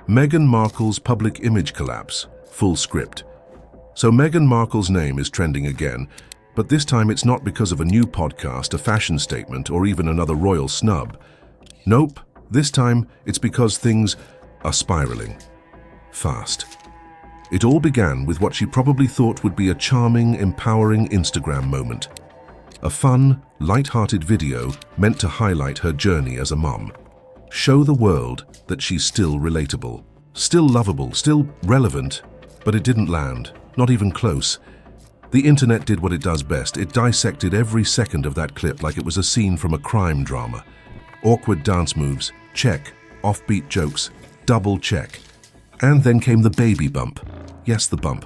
Meghan Markle's public image collapse, full script. So Meghan Markle's name is trending again, but this time it's not because of a new podcast, a fashion statement, or even another royal snub. Nope, this time it's because things are spiraling. Fast. It all began with what she probably thought would be a charming, empowering Instagram moment. A fun, light-hearted video meant to highlight her journey as a mom. Show the world that she's still relatable, still lovable, still relevant, but it didn't land, not even close. The internet did what it does best. It dissected every second of that clip like it was a scene from a crime drama. Awkward dance moves, check. Offbeat jokes, double check. And then came the baby bump. Yes, the bump.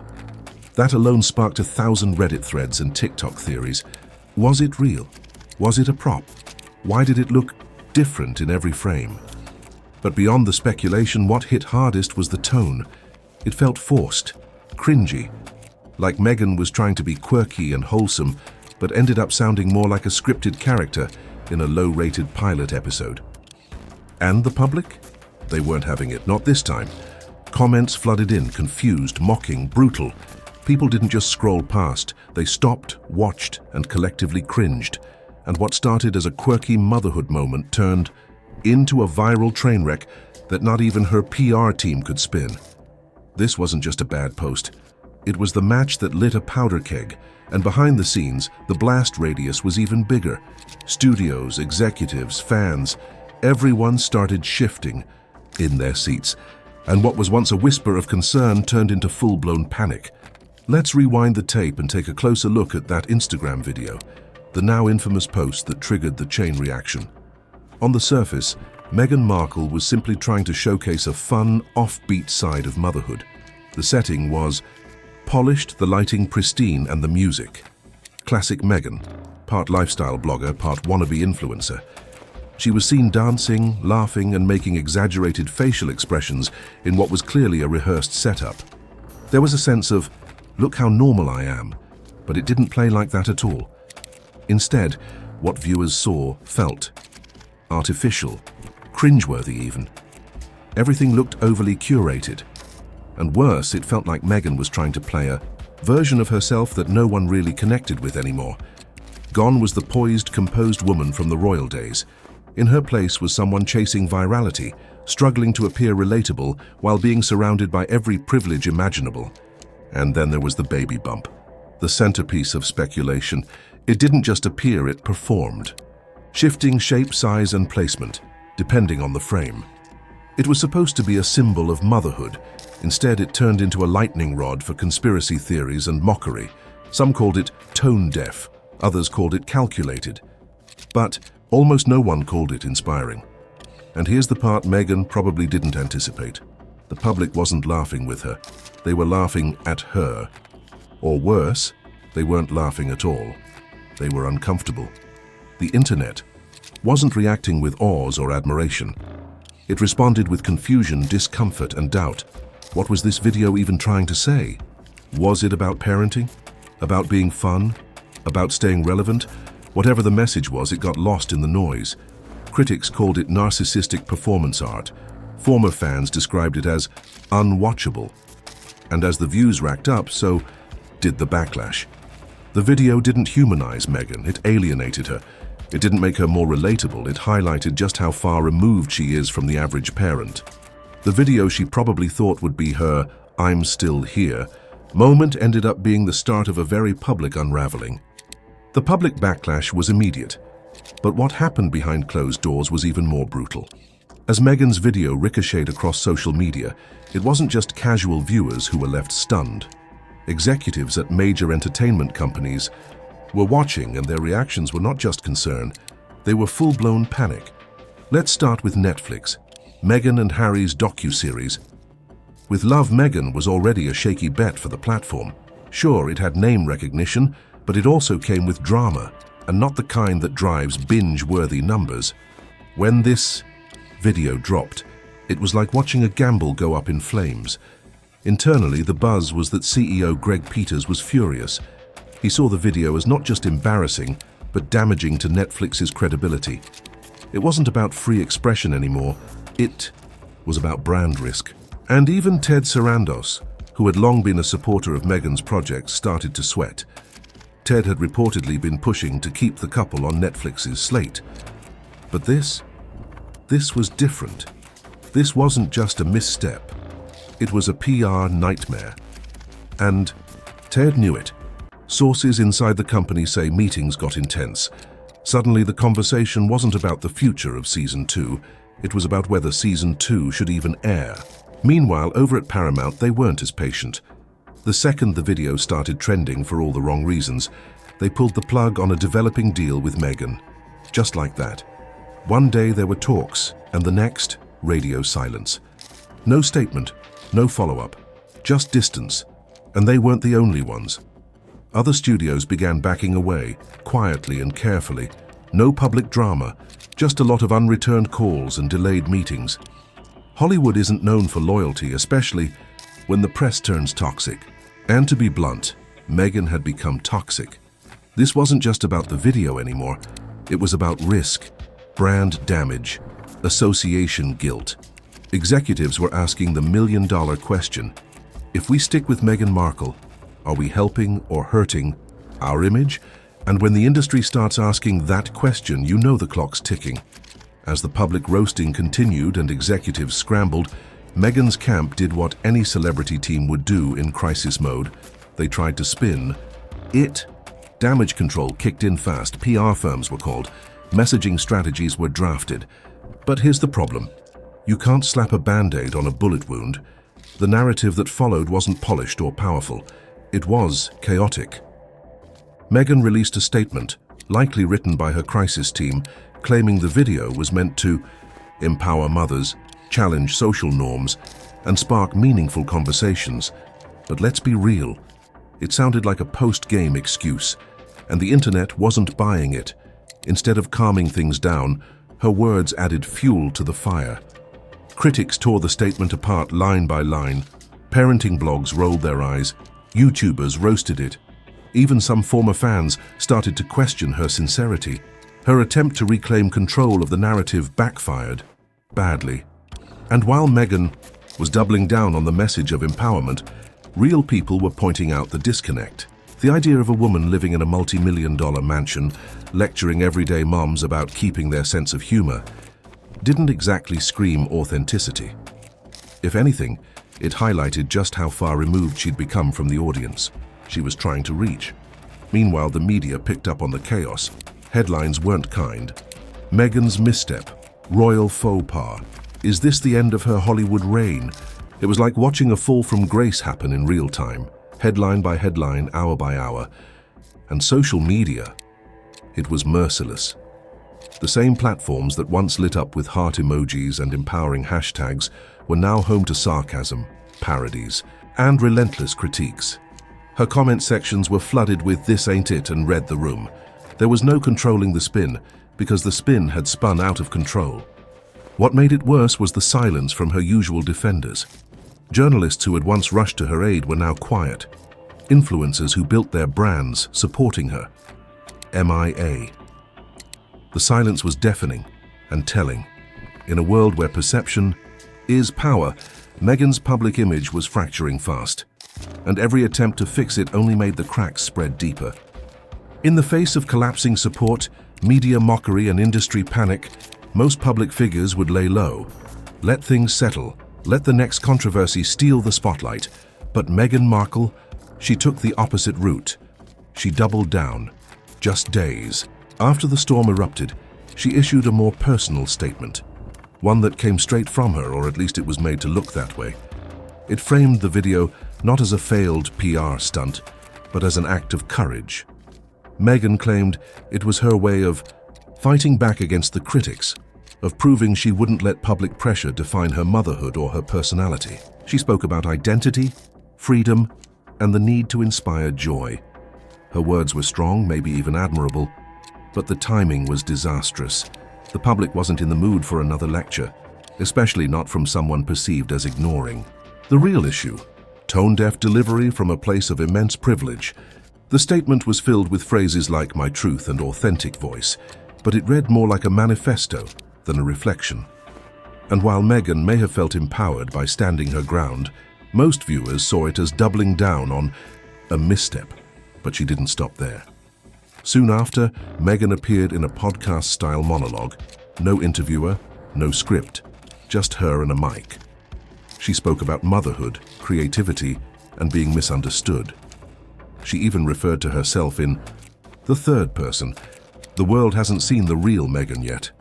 That alone sparked 1,000 Reddit threads and TikTok theories. Was it real? Was it a prop? Why did it look different in every frame? But beyond the speculation, what hit hardest was the tone. It felt forced, cringy, like Meghan was trying to be quirky and wholesome, but ended up sounding more like a scripted character in a low-rated pilot episode. And the public? They weren't having it, not this time. Comments flooded in, confused, mocking, brutal. People didn't just scroll past, they stopped, watched, and collectively cringed. And what started as a quirky motherhood moment turned into a viral train wreck that not even her PR team could spin. This wasn't just a bad post. It was the match that lit a powder keg, and behind the scenes, the blast radius was even bigger. Studios, executives, fans, everyone started shifting in their seats, and what was once a whisper of concern turned into full-blown panic. Let's rewind the tape and take a closer look at that Instagram video, the now infamous post that triggered the chain reaction. On the surface, Meghan Markle was simply trying to showcase a fun, offbeat side of motherhood. The setting was polished, the lighting pristine, and the music. Classic Meghan, part lifestyle blogger, part wannabe influencer. She was seen dancing, laughing, and making exaggerated facial expressions in what was clearly a rehearsed setup. There was a sense of, look how normal I am, but it didn't play like that at all. Instead, what viewers saw felt artificial, cringeworthy even. Everything looked overly curated. And worse, it felt like Meghan was trying to play a version of herself that no one really connected with anymore. Gone was the poised, composed woman from the royal days. In her place was someone chasing virality, struggling to appear relatable while being surrounded by every privilege imaginable. And then there was the baby bump, the centerpiece of speculation. It didn't just appear, it performed, shifting shape, size, and placement, depending on the frame. It was supposed to be a symbol of motherhood. Instead, it turned into a lightning rod for conspiracy theories and mockery. Some called it tone-deaf, others called it calculated. But almost no one called it inspiring. And here's the part Meghan probably didn't anticipate. The public wasn't laughing with her. They were laughing at her. Or worse, they weren't laughing at all. They were uncomfortable. The internet wasn't reacting with awe or admiration. It responded with confusion, discomfort, and doubt. What was this video even trying to say? Was it about parenting? About being fun? About staying relevant? Whatever the message was, it got lost in the noise. Critics called it narcissistic performance art. Former fans described it as unwatchable. And as the views racked up, so did the backlash. The video didn't humanize Meghan, it alienated her. It didn't make her more relatable, it highlighted just how far removed she is from the average parent. The video she probably thought would be her "I'm still here" moment ended up being the start of a very public unraveling. The public backlash was immediate, but what happened behind closed doors was even more brutal. As Meghan's video ricocheted across social media, it wasn't just casual viewers who were left stunned. Executives at major entertainment companies were watching, and their reactions were not just concern, they were full-blown panic. Let's start with Netflix. Meghan and Harry's docu-series. With Love, Meghan was already a shaky bet for the platform. Sure, it had name recognition, but it also came with drama, and not the kind that drives binge-worthy numbers. When this video dropped, it was like watching a gamble go up in flames. Internally, the buzz was that CEO Greg Peters was furious. He saw the video as not just embarrassing, but damaging to Netflix's credibility. It wasn't about free expression anymore. It was about brand risk. And even Ted Sarandos, who had long been a supporter of Meghan's project, started to sweat. Ted had reportedly been pushing to keep the couple on Netflix's slate. But this was different. This wasn't just a misstep. It was a PR nightmare. And Ted knew it. Sources inside the company say meetings got intense. Suddenly, the conversation wasn't about the future of Season 2. It was about whether Season 2 should even air. Meanwhile, over at Paramount, they weren't as patient. The second the video started trending for all the wrong reasons, they pulled the plug on a developing deal with Meghan. Just like that. One day there were talks, and the next, radio silence. No statement, no follow-up, just distance. And they weren't the only ones. Other studios began backing away, quietly and carefully. No public drama, just a lot of unreturned calls and delayed meetings. Hollywood isn't known for loyalty, especially when the press turns toxic. And to be blunt, Meghan had become toxic. This wasn't just about the video anymore. It was about risk, brand damage, association guilt. Executives were asking the million-dollar question: if we stick with Meghan Markle, are we helping or hurting our image? And when the industry starts asking that question, you know the clock's ticking. As the public roasting continued and executives scrambled, Meghan's camp did what any celebrity team would do in crisis mode. They tried to spin it. Damage control kicked in fast. PR firms were called. Messaging strategies were drafted. But here's the problem. You can't slap a band-aid on a bullet wound. The narrative that followed wasn't polished or powerful. It was chaotic. Meghan released a statement, likely written by her crisis team, claiming the video was meant to empower mothers, challenge social norms, and spark meaningful conversations. But let's be real. It sounded like a post-game excuse, and the internet wasn't buying it. Instead of calming things down, her words added fuel to the fire. Critics tore the statement apart line by line. Parenting blogs rolled their eyes. YouTubers roasted it. Even some former fans started to question her sincerity. Her attempt to reclaim control of the narrative backfired badly. And while Meghan was doubling down on the message of empowerment, real people were pointing out the disconnect. The idea of a woman living in a multi-million-dollar mansion, lecturing everyday moms about keeping their sense of humor, didn't exactly scream authenticity. If anything, it highlighted just how far removed she'd become from the audience she was trying to reach. Meanwhile, the media picked up on the chaos. Headlines weren't kind. Meghan's misstep, royal faux pas. Is this the end of her Hollywood reign? It was like watching a fall from grace happen in real time, headline by headline, hour by hour. And social media, it was merciless. The same platforms that once lit up with heart emojis and empowering hashtags were now home to sarcasm, parodies, and relentless critiques. Her comment sections were flooded with "this ain't it" and "read the room." There was no controlling the spin, because the spin had spun out of control. What made it worse was the silence from her usual defenders. Journalists who had once rushed to her aid were now quiet. Influencers who built their brands supporting her. MIA. The silence was deafening and telling. In a world where perception is power, Meghan's public image was fracturing fast, and every attempt to fix it only made the cracks spread deeper. In the face of collapsing support, media mockery, and industry panic, most public figures would lay low. Let things settle. Let the next controversy steal the spotlight. But Meghan Markle, she took the opposite route. She doubled down. Just days after the storm erupted, she issued a more personal statement. One that came straight from her, or at least it was made to look that way. It framed the video not as a failed PR stunt, but as an act of courage. Meghan claimed it was her way of fighting back against the critics, of proving she wouldn't let public pressure define her motherhood or her personality. She spoke about identity, freedom, and the need to inspire joy. Her words were strong, maybe even admirable, but the timing was disastrous. The public wasn't in the mood for another lecture, especially not from someone perceived as ignoring. The real issue: tone-deaf delivery from a place of immense privilege. The statement was filled with phrases like "my truth" and "authentic voice," but it read more like a manifesto than a reflection. And while Meghan may have felt empowered by standing her ground, most viewers saw it as doubling down on a misstep. But she didn't stop there. Soon after, Meghan appeared in a podcast-style monologue. No interviewer, no script, just her and a mic. She spoke about motherhood, creativity, and being misunderstood. She even referred to herself in the third person. The world hasn't seen the real Meghan yet.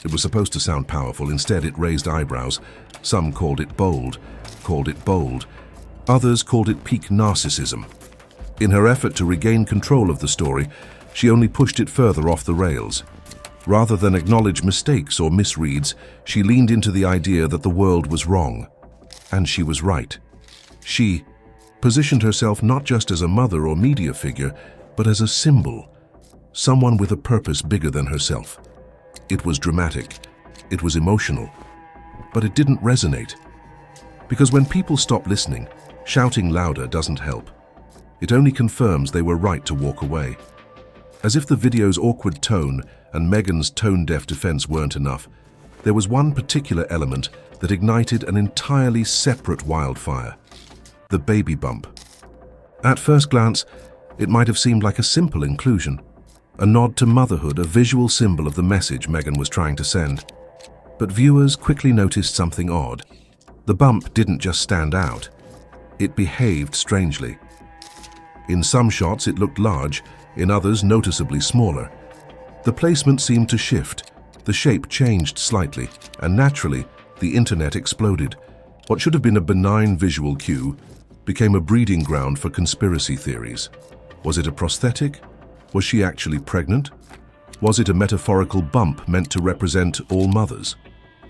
It was supposed to sound powerful. Instead, it raised eyebrows. Some called it bold. Others called it peak narcissism. In her effort to regain control of the story, she only pushed it further off the rails. Rather than acknowledge mistakes or misreads, she leaned into the idea that the world was wrong. And she was right. She positioned herself not just as a mother or media figure, but as a symbol, someone with a purpose bigger than herself. It was dramatic, it was emotional, but it didn't resonate. Because when people stop listening, shouting louder doesn't help. It only confirms they were right to walk away. As if the video's awkward tone and Meghan's tone-deaf defense weren't enough, there was one particular element that ignited an entirely separate wildfire: the baby bump. At first glance, it might have seemed like a simple inclusion, a nod to motherhood, a visual symbol of the message Meghan was trying to send. But viewers quickly noticed something odd. The bump didn't just stand out, it behaved strangely. In some shots it looked large, in others noticeably smaller. The placement seemed to shift, the shape changed slightly, and naturally, the internet exploded. What should have been a benign visual cue became a breeding ground for conspiracy theories. Was it a prosthetic? Was she actually pregnant? Was it a metaphorical bump meant to represent all mothers?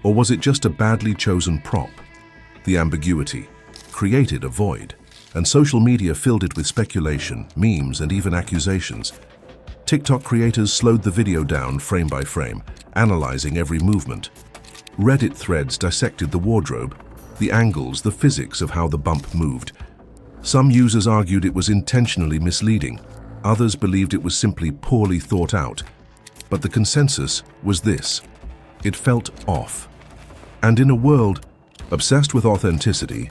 Or was it just a badly chosen prop? The ambiguity created a void, and social media filled it with speculation, memes, and even accusations. TikTok creators slowed the video down frame by frame, analyzing every movement. Reddit threads dissected the wardrobe, the angles, the physics of how the bump moved. Some users argued it was intentionally misleading. Others believed it was simply poorly thought out. But the consensus was this: it felt off. And in a world obsessed with authenticity,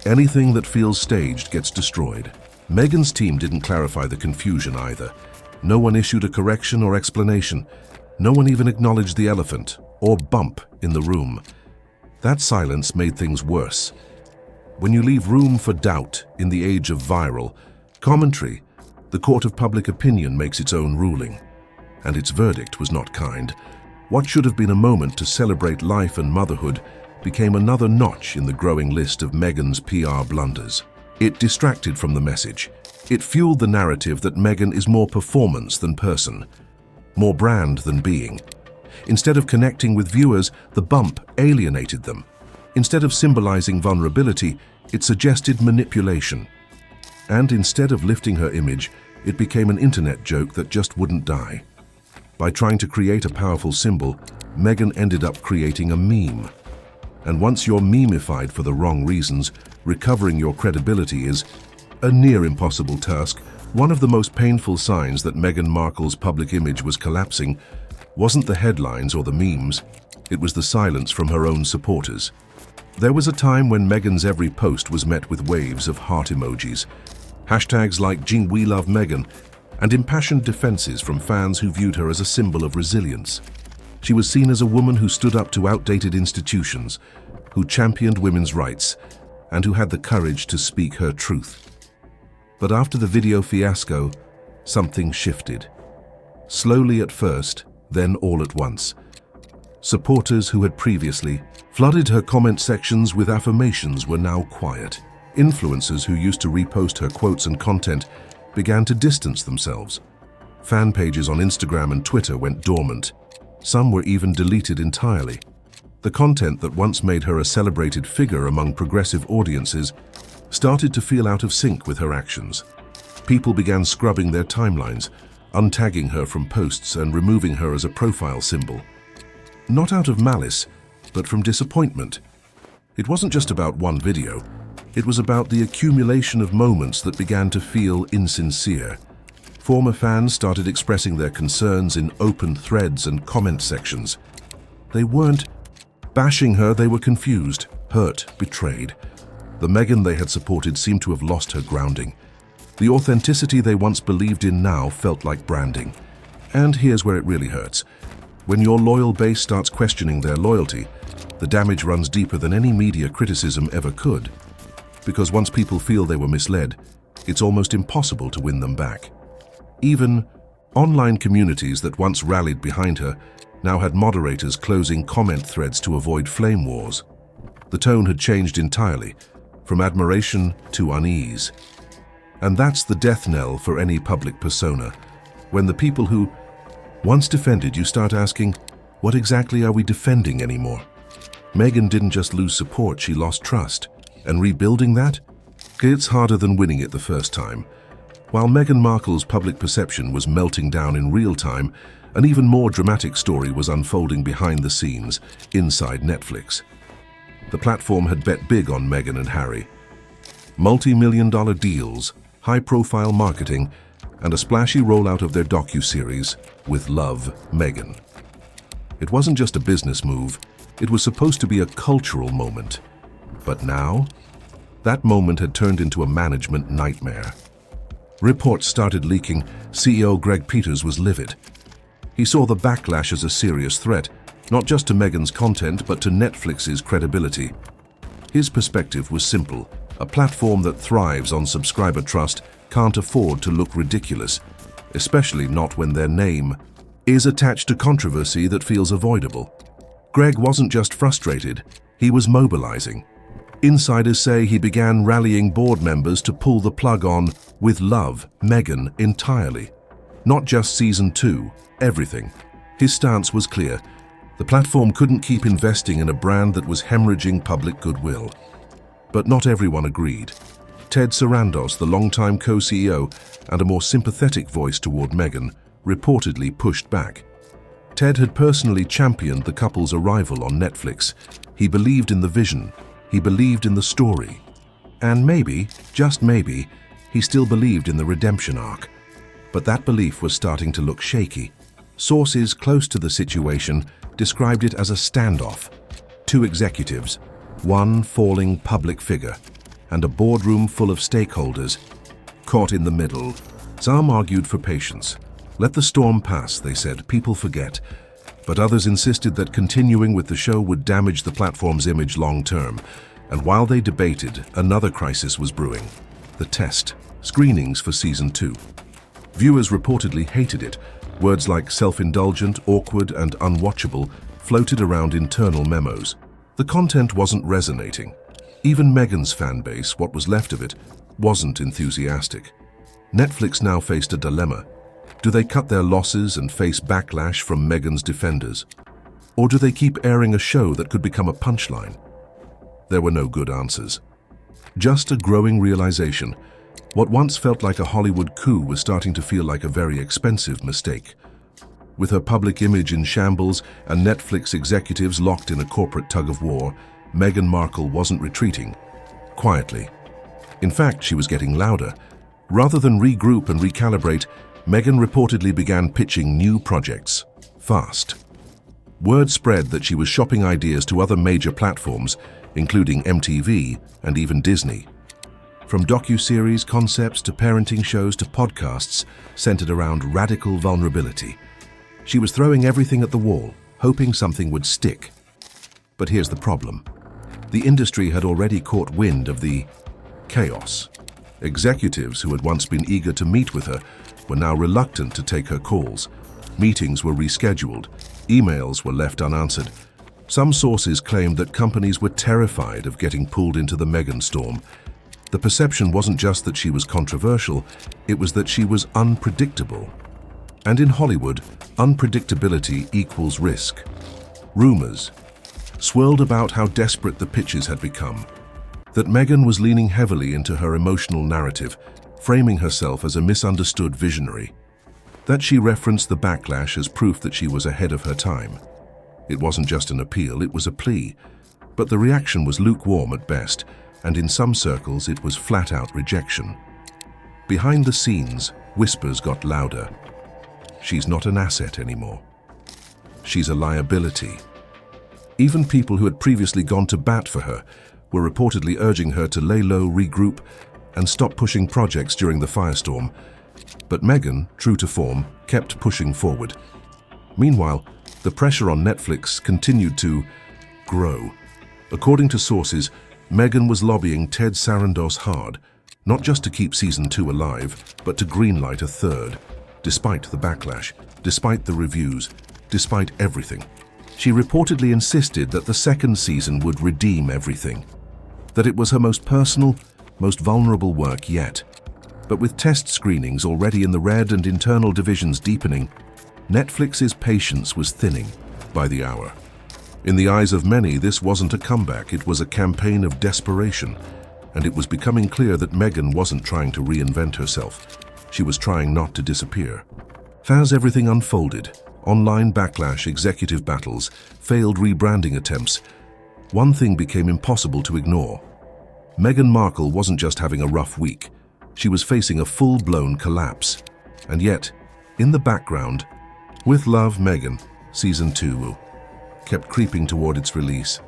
anything that feels staged gets destroyed. Meghan's team didn't clarify the confusion either. No one issued a correction or explanation. No one even acknowledged the elephant or bump in the room. That silence made things worse. When you leave room for doubt in the age of viral commentary, the court of public opinion makes its own ruling. And its verdict was not kind. What should have been a moment to celebrate life and motherhood became another notch in the growing list of Meghan's PR blunders. It distracted from the message. It fueled the narrative that Meghan is more performance than person, more brand than being. Instead of connecting with viewers, the bump alienated them. Instead of symbolizing vulnerability, it suggested manipulation. And instead of lifting her image, it became an internet joke that just wouldn't die. By trying to create a powerful symbol, Meghan ended up creating a meme. And once you're memeified for the wrong reasons, recovering your credibility is a near impossible task. One of the most painful signs that Meghan Markle's public image was collapsing wasn't the headlines or the memes, it was the silence from her own supporters. There was a time when Meghan's every post was met with waves of heart emojis, hashtags like "We love Meghan," and impassioned defenses from fans who viewed her as a symbol of resilience. She was seen as a woman who stood up to outdated institutions, who championed women's rights, and who had the courage to speak her truth. But after the video fiasco, something shifted. Slowly at first, then all at once. Supporters who had previously flooded her comment sections with affirmations were now quiet. Influencers who used to repost her quotes and content began to distance themselves. Fan pages on Instagram and Twitter went dormant. Some were even deleted entirely. The content that once made her a celebrated figure among progressive audiences started to feel out of sync with her actions. People began scrubbing their timelines, untagging her from posts and removing her as a profile symbol. Not out of malice, but from disappointment. It wasn't just about one video. It was about the accumulation of moments that began to feel insincere. Former fans started expressing their concerns in open threads and comment sections. They weren't Bashing her, they were confused, hurt, betrayed. The Meghan they had supported seemed to have lost her grounding. The authenticity they once believed in now felt like branding. And here's where it really hurts. When your loyal base starts questioning their loyalty, the damage runs deeper than any media criticism ever could. Because once people feel they were misled, it's almost impossible to win them back. Even online communities that once rallied behind her now had moderators closing comment threads to avoid flame wars. The tone had changed entirely, from admiration to unease. And that's the death knell for any public persona, when the people who once defended you start asking, what exactly are we defending anymore? Meghan didn't just lose support, she lost trust. And rebuilding that? It's harder than winning it the first time. While Meghan Markle's public perception was melting down in real time, an even more dramatic story was unfolding behind the scenes, inside Netflix. The platform had bet big on Meghan and Harry. Multi-million-dollar deals, high-profile marketing, and a splashy rollout of their docu-series, With Love, Meghan. It wasn't just a business move, it was supposed to be a cultural moment. But now, that moment had turned into a management nightmare. Reports started leaking. CEO Greg Peters was livid. He saw the backlash as a serious threat, not just to Meghan's content, but to Netflix's credibility. His perspective was simple. A platform that thrives on subscriber trust can't afford to look ridiculous, especially not when their name is attached to controversy that feels avoidable. Greg wasn't just frustrated, he was mobilizing. Insiders say he began rallying board members to pull the plug on With Love, Meghan entirely. Not just season 2, everything. His stance was clear. The platform couldn't keep investing in a brand that was hemorrhaging public goodwill. But not everyone agreed. Ted Sarandos, the longtime co-CEO and a more sympathetic voice toward Meghan, reportedly pushed back. Ted had personally championed the couple's arrival on Netflix. He believed in the vision. He believed in the story. And maybe, just maybe, he still believed in the redemption arc. But that belief was starting to look shaky. Sources close to the situation described it as a standoff. Two executives, one falling public figure, and a boardroom full of stakeholders, caught in the middle. Some argued for patience. Let the storm pass, they said, people forget. But others insisted that continuing with the show would damage the platform's image long-term. And while they debated, another crisis was brewing. The test, screenings for season 2. Viewers reportedly hated it. Words like self-indulgent, awkward, and unwatchable floated around internal memos. The content wasn't resonating. Even Meghan's fan base, what was left of it, wasn't enthusiastic. Netflix now faced a dilemma. Do they cut their losses and face backlash from Meghan's defenders? Or do they keep airing a show that could become a punchline? There were no good answers. Just a growing realization. What once felt like a Hollywood coup was starting to feel like a very expensive mistake. With her public image in shambles and Netflix executives locked in a corporate tug-of-war, Meghan Markle wasn't retreating. Quietly. In fact, she was getting louder. Rather than regroup and recalibrate, Meghan reportedly began pitching new projects. Fast. Word spread that she was shopping ideas to other major platforms, including MTV and even Disney. From docu-series concepts to parenting shows to podcasts centered around radical vulnerability. She was throwing everything at the wall, hoping something would stick. But here's the problem. The industry had already caught wind of the chaos. Executives who had once been eager to meet with her were now reluctant to take her calls. Meetings were rescheduled. Emails were left unanswered. Some sources claimed that companies were terrified of getting pulled into the Meghan storm. The perception wasn't just that she was controversial, it was that she was unpredictable. And in Hollywood, unpredictability equals risk. Rumors swirled about how desperate the pitches had become. That Meghan was leaning heavily into her emotional narrative, framing herself as a misunderstood visionary. That she referenced the backlash as proof that she was ahead of her time. It wasn't just an appeal, it was a plea. But the reaction was lukewarm at best, and in some circles it was flat-out rejection. Behind the scenes, whispers got louder. She's not an asset anymore. She's a liability. Even people who had previously gone to bat for her were reportedly urging her to lay low, regroup, and stop pushing projects during the firestorm. But Meghan, true to form, kept pushing forward. Meanwhile, the pressure on Netflix continued to grow. According to sources, Meghan was lobbying Ted Sarandos hard, not just to keep season 2 alive, but to greenlight a third, despite the backlash, despite the reviews, despite everything. She reportedly insisted that the second season would redeem everything, that it was her most personal, most vulnerable work yet. But with test screenings already in the red and internal divisions deepening, Netflix's patience was thinning by the hour. In the eyes of many, this wasn't a comeback, it was a campaign of desperation, and it was becoming clear that Meghan wasn't trying to reinvent herself. She was trying not to disappear. As everything unfolded, online backlash, executive battles, failed rebranding attempts, one thing became impossible to ignore. Meghan Markle wasn't just having a rough week. She was facing a full-blown collapse. And yet, in the background, With Love, Meghan, Season 2, kept creeping toward its release.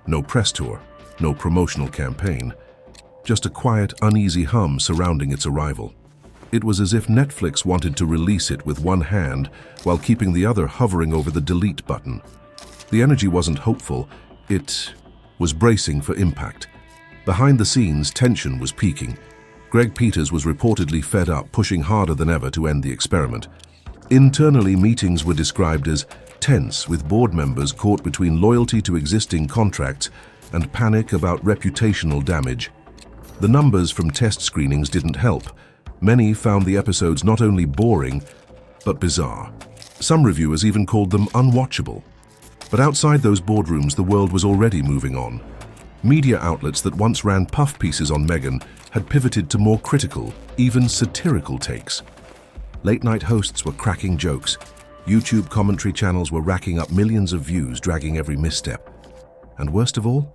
No press tour, no promotional campaign, just a quiet, uneasy hum surrounding its arrival. It was as if Netflix wanted to release it with one hand while keeping the other hovering over the delete button. The energy wasn't hopeful, it was bracing for impact. Behind the scenes, tension was peaking. Greg Peters was reportedly fed up, pushing harder than ever to end the experiment. Internally, meetings were described as tense, with board members caught between loyalty to existing contracts and panic about reputational damage. The numbers from test screenings didn't help. Many found the episodes not only boring, but bizarre. Some reviewers even called them unwatchable. But outside those boardrooms, the world was already moving on. Media outlets that once ran puff pieces on Meghan had pivoted to more critical, even satirical takes. Late-night hosts were cracking jokes. YouTube commentary channels were racking up millions of views, dragging every misstep. And worst of all,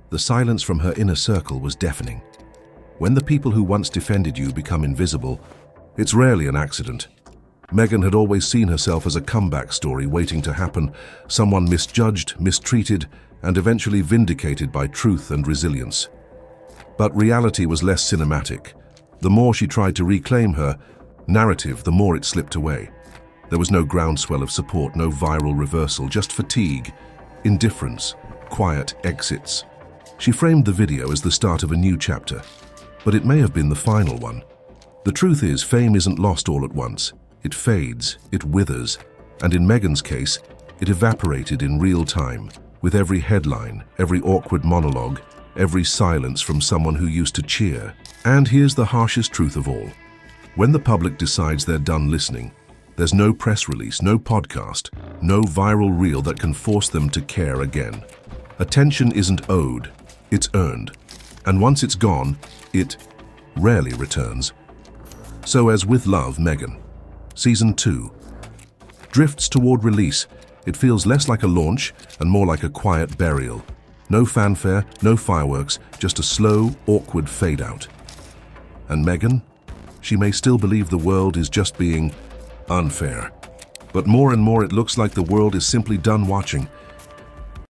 the silence from her inner circle was deafening. When the people who once defended you become invisible, it's rarely an accident. Meghan had always seen herself as a comeback story waiting to happen, someone misjudged, mistreated, and eventually vindicated by truth and resilience. But reality was less cinematic. The more she tried to reclaim her narrative, the more it slipped away. There was no groundswell of support, no viral reversal, just fatigue, indifference, quiet exits. She framed the video as the start of a new chapter, but it may have been the final one. The truth is, fame isn't lost all at once. It fades, it withers, and in Meghan's case, it evaporated in real time, with every headline, every awkward monologue, every silence from someone who used to cheer. And here's the harshest truth of all. When the public decides they're done listening, there's no press release, no podcast, no viral reel that can force them to care again. Attention isn't owed, it's earned. And once it's gone, it rarely returns. So as With Love, Meghan, Season 2 drifts toward release, it feels less like a launch and more like a quiet burial. No fanfare, no fireworks, just a slow, awkward fade-out. And Meghan? She may still believe the world is just being unfair. But more and more it looks like the world is simply done watching,